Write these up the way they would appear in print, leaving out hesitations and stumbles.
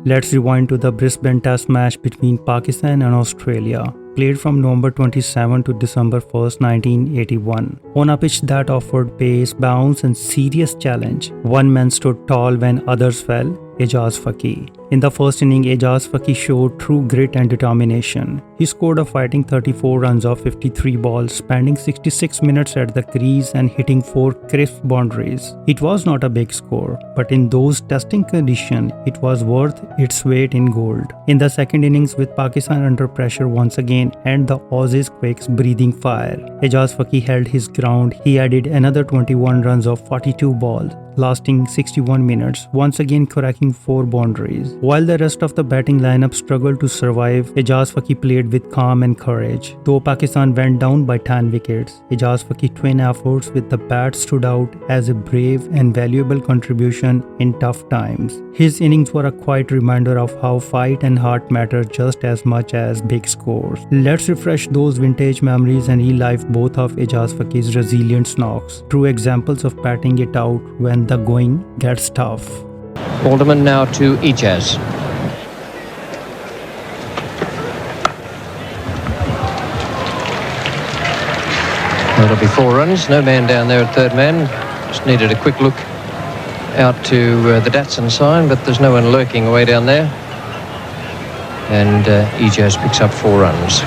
Let's rewind to the Brisbane Test match between Pakistan and Australia, played from November 27 to December 1st, 1981. On a pitch that offered pace, bounce and serious challenge, one man stood tall when others fell, Ijaz Faqih. In the first inning, Ijaz Faqih showed true grit and determination. He scored a fighting 34 runs off 53 balls, spending 66 minutes at the crease and hitting 4 crisp boundaries. It was not a big score, but in those testing conditions, it was worth its weight in gold. In the second innings, with Pakistan under pressure once again and the Aussies quakes breathing fire, Ijaz Faqih held his ground. He added another 21 runs off 42 balls, lasting 61 minutes, once again cracking 4 boundaries. While the rest of the batting lineup struggled to survive, Ijaz Faqih played with calm and courage. Though Pakistan went down by 10 wickets, Ijaz Faqih's twin efforts with the bat stood out as a brave and valuable contribution in tough times. His innings were a quiet reminder of how fight and heart matter just as much as big scores. Let's refresh those vintage memories and relive both of Ijaz Faqih's resilient knocks, true examples of batting it out when the going gets tough. Alderman now to Ijaz. That'll be 4 runs. No man down there at third man. Just needed a quick look out to the Datsun sign, but there's no one lurking away down there. And Ijaz picks up 4 runs.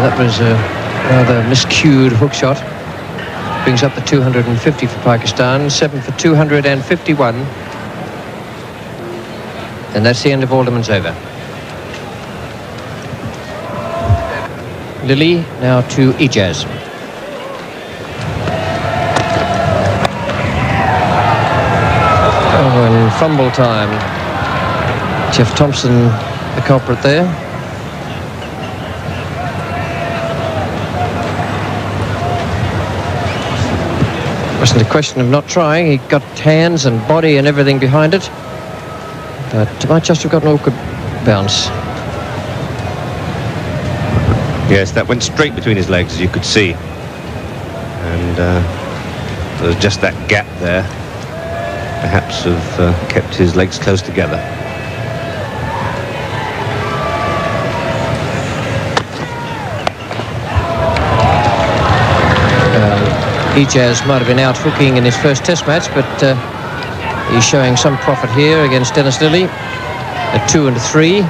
That was a rather miscued hook shot. Brings up the 250 for Pakistan, 7 for 251. And that's the end of Alderman's over. Lilly now to Ijaz. Oh, and fumble time. Jeff Thompson, the culprit there. Wasn't a question of not trying. He got hands and body and everything behind it, but might just have got an awkward bounce. Yes, that went straight between his legs, as you could see, and there was just that gap there. Perhaps have kept his legs close together. Ijaz might have been out hooking in his first test match, but he's showing some profit here against Dennis Lilly at 2 and 3.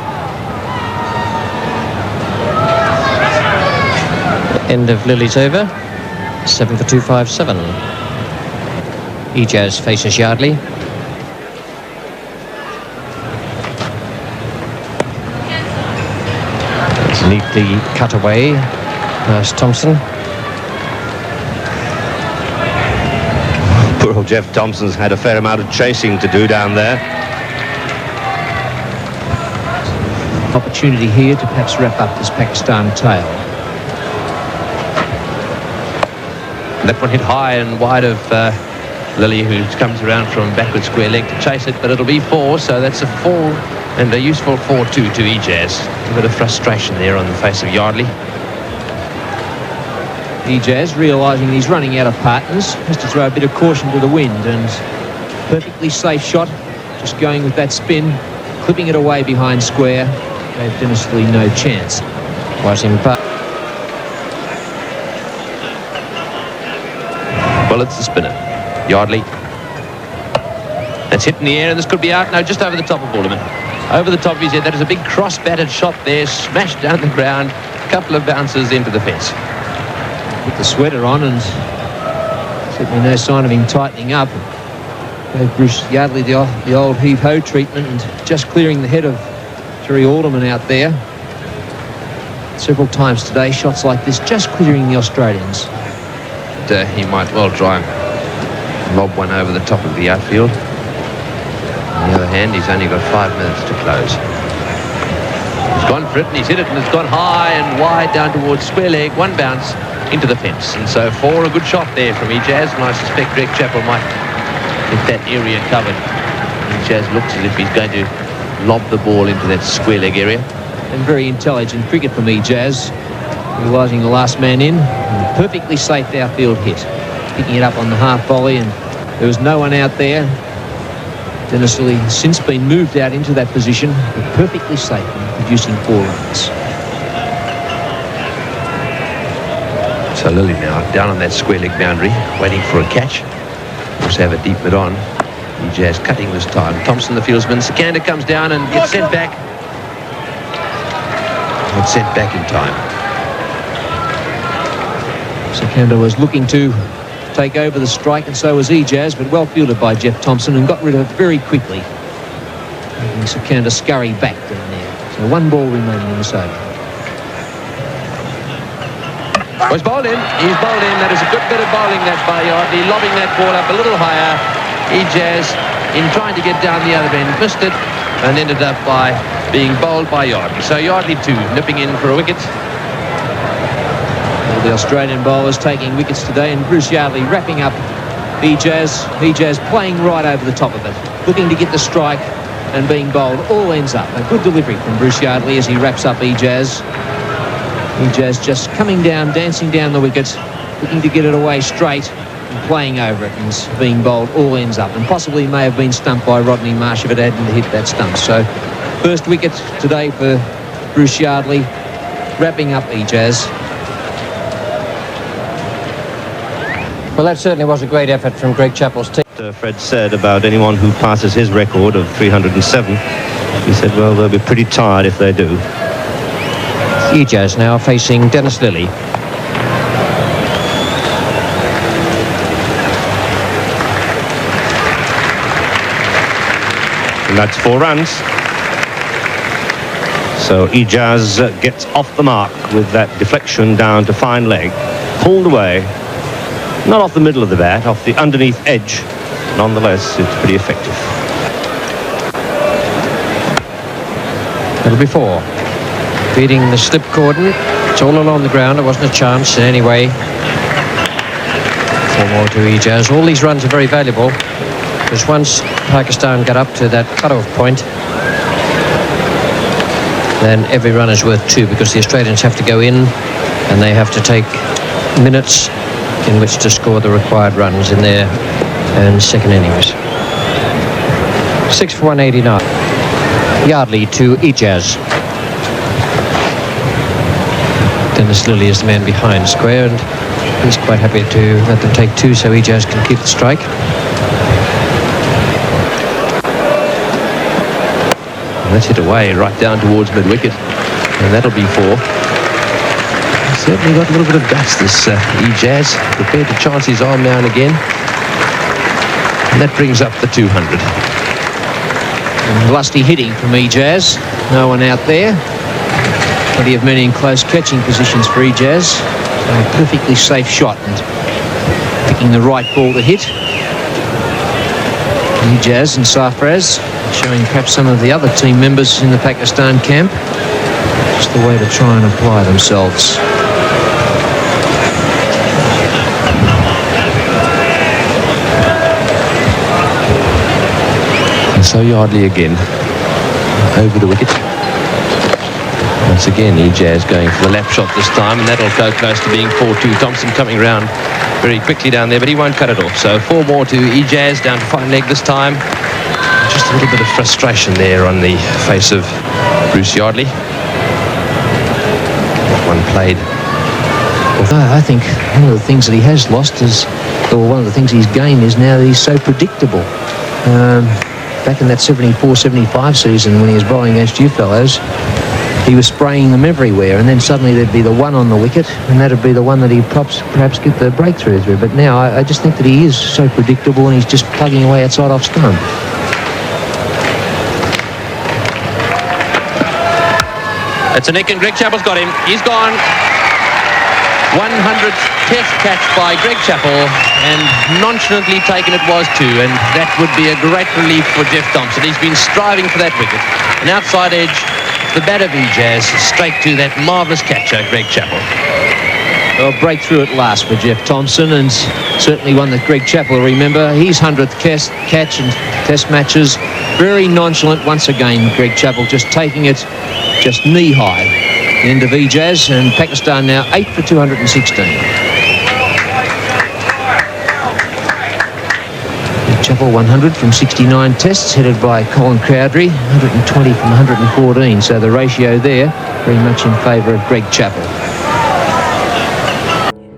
End of Lilly's over, 7 for 257. Ijaz faces Yardley. It's neatly cut away past Thompson. Poor old Jeff Thompson's had a fair amount of chasing to do down there. Opportunity here to perhaps wrap up this Pakistan tail. That one hit high and wide of Lilly, who comes around from backward square leg to chase it, but it'll be 4, so that's a 4 and a useful 4-2 to Ijaz. A bit of frustration there on the face of Yardley. Ijaz, realising he's running out of partners, has to throw a bit of caution to the wind, and perfectly safe shot, just going with that spin, clipping it away behind square, gave Dennis Lilly no chance. Was in part. Well, it's the spinner, Yardley. That's hit in the air, and this could be out. No, just over the top of Alderman. Over the top of his head. That is a big cross-batted shot there, smashed down the ground, a couple of bounces into the fence. Put the sweater on, and certainly no sign of him tightening up. Gave Bruce Yardley the old heave-ho treatment, and just clearing the head of Jerry Alderman out there. Several times today, shots like this just clearing the Australians. He might well try and lob one over the top of the outfield. On the other hand, he's only got 5 minutes to close. He's gone for it, and he's hit it, and it's gone high and wide down towards square leg. One bounce into the fence, and so 4, a good shot there from Ijaz, and I suspect Greg Chappell might get that area covered. Ijaz looks as if he's going to lob the ball into that square leg area. And very intelligent cricket from Ijaz. realising the last man in. And a perfectly safe outfield hit. Picking it up on the half volley, and there was no one out there. Dennis Lilly has since been moved out into that position, but perfectly safe and producing 4 runs. So Lilly now down on that square leg boundary, waiting for a catch. Also have a deep mid on. Ijaz cutting this time. Thompson, the fieldsman. Sikander comes down and gets sent back. Gets sent back in time. Sikander was looking to take over the strike, and so was Ijaz, but well fielded by Jeff Thompson and got rid of it very quickly. And Sikander scurried back down there. So 1 ball remaining in this over. He's bowled in. He's bowled in. That is a good bit of bowling that by Yardley, lobbing that ball up a little higher. Ijaz, in trying to get down the other end, missed it and ended up by being bowled by Yardley. So Yardley too, nipping in for a wicket. All the Australian bowlers taking wickets today, and Bruce Yardley wrapping up Ijaz. Ijaz playing right over the top of it, looking to get the strike and being bowled. All ends up. A good delivery from Bruce Yardley as he wraps up Ijaz. Ijaz just coming down, dancing down the wicket, looking to get it away straight and playing over it, and is being bowled. All ends up, and possibly may have been stumped by Rodney Marsh if it hadn't hit that stump. So first wicket today for Bruce Yardley, wrapping up Ijaz. Well, that certainly was a great effort from Greg Chappell's team. Fred said about anyone who passes his record of 307, he said, well, they'll be pretty tired if they do. Ijaz now facing Dennis Lilly. And that's 4 runs. So Ijaz gets off the mark with that deflection down to fine leg, pulled away, not off the middle of the bat, off the underneath edge. Nonetheless, it's pretty effective. That'll be 4. Feeding the slip cordon. It's all along the ground. It wasn't a chance in any way. 4 more to Ijaz. All these runs are very valuable, because once Pakistan got up to that cut-off point, then every run is worth 2, because the Australians have to go in and they have to take minutes in which to score the required runs in their second innings. 6 for 189. Yardley to Ijaz. Dennis Lilly is the man behind square, and he's quite happy to let them take 2 so Ijaz can keep the strike. And that's hit away right down towards mid-wicket, and that'll be 4. He's certainly got a little bit of guts, this Ijaz, prepared to chance his arm now and again. And that brings up the 200. And lusty hitting from Ijaz. No one out there. Plenty of men in close catching positions for Ijaz. A perfectly safe shot and picking the right ball to hit. Ijaz and Sarfraz showing perhaps some of the other team members in the Pakistan camp just the way to try and apply themselves. And so Yardley again over the wicket. Once again, Ijaz going for the lap shot this time, and that'll go close to being 4-2. Thompson coming round very quickly down there, but he won't cut it off. So 4 more to Ijaz, down to fine leg this time. Just a little bit of frustration there on the face of Bruce Yardley. One played. I think one of the things that he has lost is, or one of the things he's gained is now that he's so predictable. Back in that 74-75 season when he was bowling against you fellows, he was spraying them everywhere, and then suddenly there'd be the one on the wicket, and that'd be the one that he'd perhaps get the breakthrough through. But now I just think that he is so predictable, and he's just plugging away outside off stump. It's a nick, and Greg Chappell's got him. He's gone. 100th test catch by Greg Chappell, and nonchalantly taken it was 2, and that would be a great relief for Jeff Thompson. He's been striving for that wicket. An outside edge, the bat of Ijaz, straight to that marvellous catcher, Greg Chappell. Well, breakthrough at last for Jeff Thompson, and certainly one that Greg Chappell will remember. His 100th catch in test matches. Very nonchalant once again, Greg Chappell, just taking it just knee-high. The end of Ijaz, and Pakistan now 8 for 216. Chappell 100 from 69 tests, headed by Colin Crowdry, 120 from 114. So the ratio there very much in favour of Greg Chappell.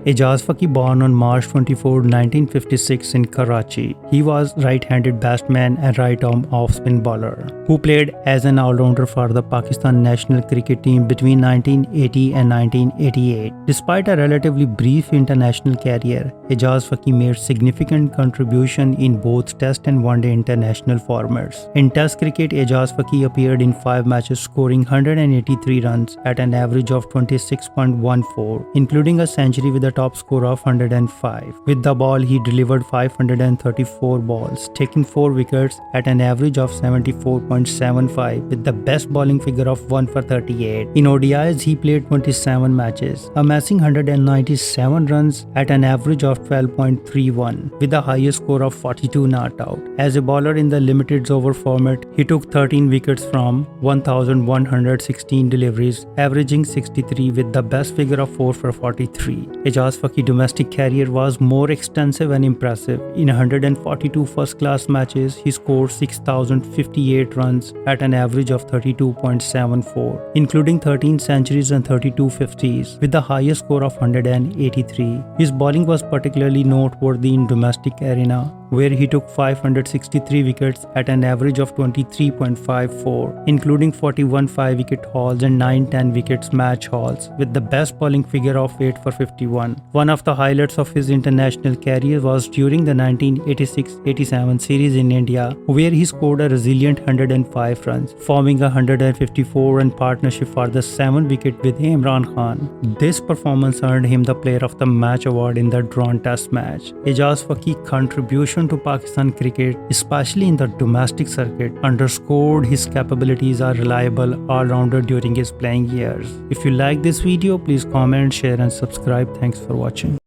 Ijaz Faqih born on March 24, 1956 in Karachi. He was right-handed batsman and right-arm off-spin bowler who played as an all-rounder for the Pakistan national cricket team between 1980 and 1988. Despite a relatively brief international career, Ijaz Faqih made significant contribution in both Test and One-Day international formats. In Test cricket, Ijaz Faqih appeared in 5 matches, scoring 183 runs at an average of 26.14, including a century with a top score of 105. With the ball, he delivered 534 balls, taking 4 wickets at an average of 74.75 with the best bowling figure of 1 for 38. In ODIs, he played 27 matches, amassing 197 runs at an average of 12.31 with the highest score of 42 not out. As a bowler in the limited over format, he took 13 wickets from 1,116 deliveries, averaging 63 with the best figure of 4 for 43. Ijaz Faqih's domestic career was more extensive and impressive. In 142 first-class matches, he scored 6,058 runs at an average of 32.74, including 13 centuries and 32 50s, with the highest score of 183. His bowling was particularly noteworthy in domestic arena, where he took 563 wickets at an average of 23.54, including 41 5-wicket hauls and 9 10-wickets match hauls, with the best bowling figure of 8 for 51. One of the highlights of his international career was during the 1986-87 series in India, where he scored a resilient 105 runs, forming a 154-run partnership for the 7-wicket with Imran Khan. This performance earned him the Player of the Match award in the drawn Test match. Ijaz Faqih's contribution to Pakistan cricket, especially in the domestic circuit, underscored his capabilities as a reliable all-rounder during his playing years. If you like this video, please comment, share and subscribe. Thanks for watching.